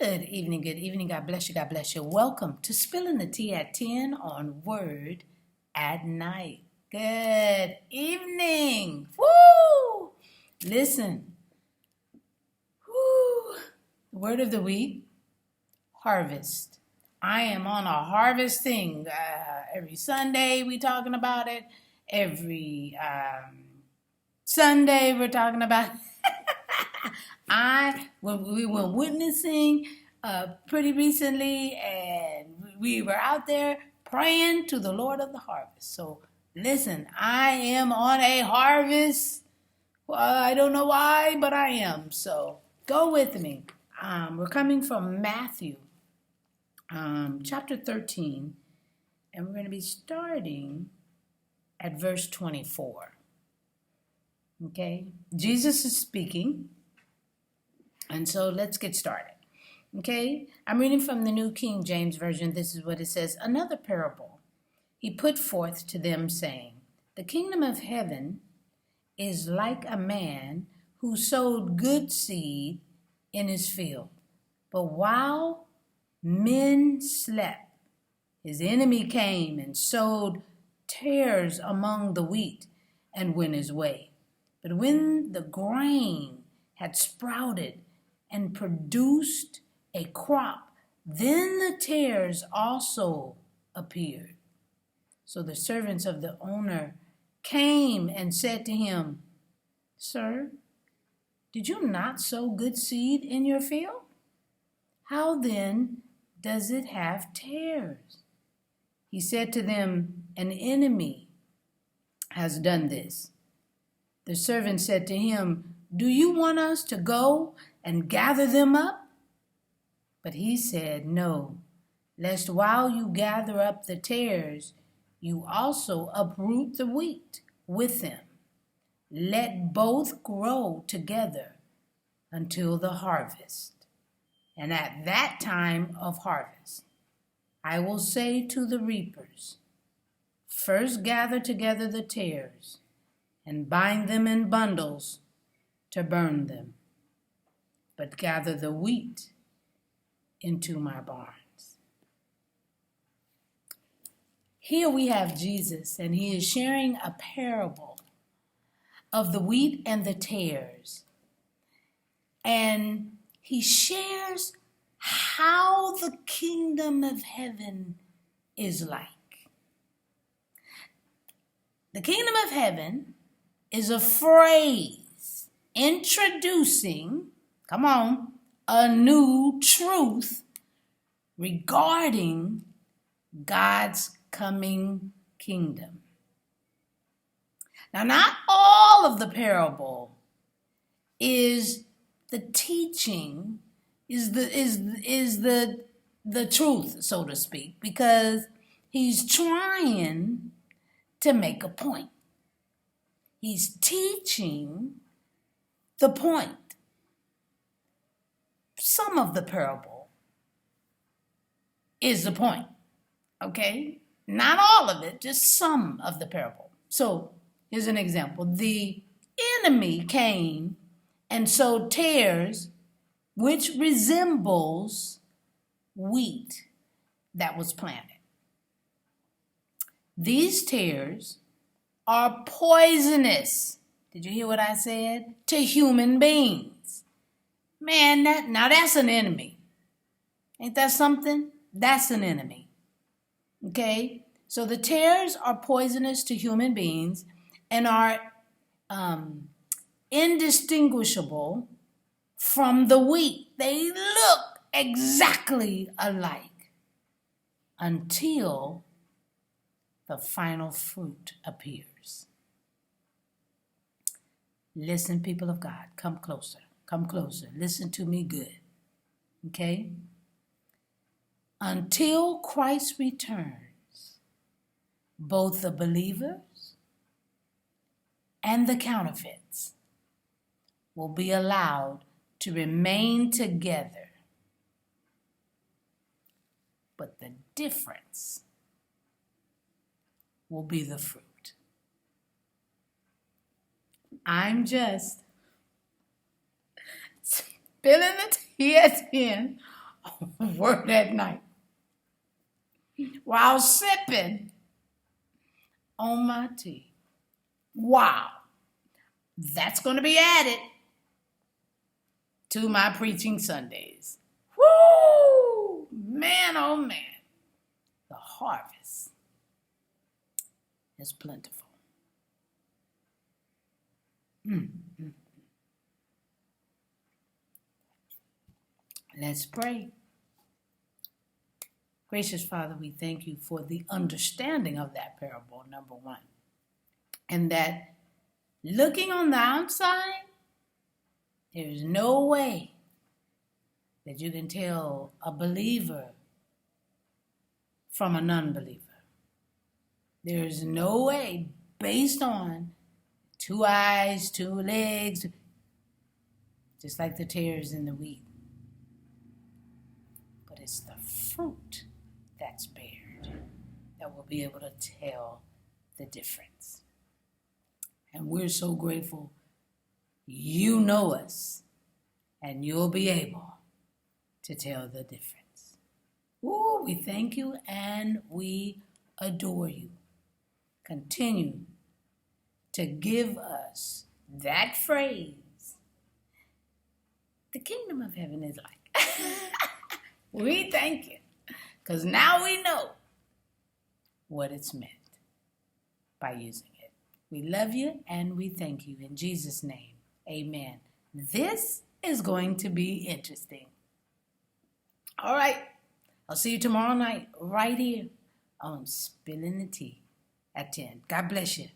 Good evening, good evening. God bless you, God bless you. Welcome to Spilling the Tea at 10 on Word at Night. Good evening. Woo! Listen. Woo! Word of the week, harvest. I am on a harvesting. Every Sunday we talking about it. Every Sunday we're talking about it. We were witnessing pretty recently, and we were out there praying to the Lord of the harvest. So listen, I am on a harvest. Well, I don't know why, but I am. So go with me. We're coming from Matthew chapter 13, and we're going to be starting at verse 24. Okay, Jesus is speaking. And so let's get started. Okay, I'm reading from the New King James Version. This is what it says. Another parable he put forth to them, saying, the kingdom of heaven is like a man who sowed good seed in his field. But while men slept, his enemy came and sowed tares among the wheat and went his way. But when the grain had sprouted and produced a crop, then the tares also appeared. So the servants of the owner came and said to him, Sir, did you not sow good seed in your field? How then does it have tares? He said to them, An enemy has done this. The servant said to him, Do you want us to go and gather them up? But he said, No, lest while you gather up the tares, you also uproot the wheat with them. Let both grow together until the harvest. And at that time of harvest, I will say to the reapers, First gather together the tares, and bind them in bundles to burn them, but gather the wheat into my barns. Here we have Jesus, and he is sharing a parable of the wheat and the tares. And he shares how the kingdom of heaven is like. The kingdom of heaven is a phrase introducing, come on, a new truth regarding God's coming kingdom. Now, not all of the parable is the teaching, is the truth, so to speak, because he's trying to make a point. He's teaching the point. Some of the parable is the point, okay? Not all of it, just some of the parable. So here's an example. The enemy came and sowed tares, which resembles wheat that was planted. These tares are poisonous. Did you hear what I said? To human beings. Man, that's an enemy. Ain't that something? That's an enemy. Okay? So the tares are poisonous to human beings and are indistinguishable from the wheat. They look exactly alike until the final fruit appears. Listen, people of God, come closer. Come closer. Listen to me good. Okay? Until Christ returns, both the believers and the counterfeits will be allowed to remain together. But the difference will be the fruit. I'm just spilling the tea at 10 word at night while sipping on my tea. Wow. That's going to be added to my preaching Sundays. Woo! Man, oh man. The harvest is plentiful. Let's pray. Gracious Father, we thank you for the understanding of that parable, number one. And that looking on the outside, there is no way that you can tell a believer from a non-believer. There is no way based on 2 eyes, 2 legs, just like the tares in the wheat. But it's the fruit that's bared that will be able to tell the difference. And we're so grateful you know us and you'll be able to tell the difference. Ooh, we thank you and we adore you. Continue to give us that phrase. The kingdom of heaven is like. We thank you. Because now we know what it's meant by using it. We love you and we thank you. In Jesus' name, amen. This is going to be interesting. All right. I'll see you tomorrow night right here on Spilling the Tea at 10. God bless you.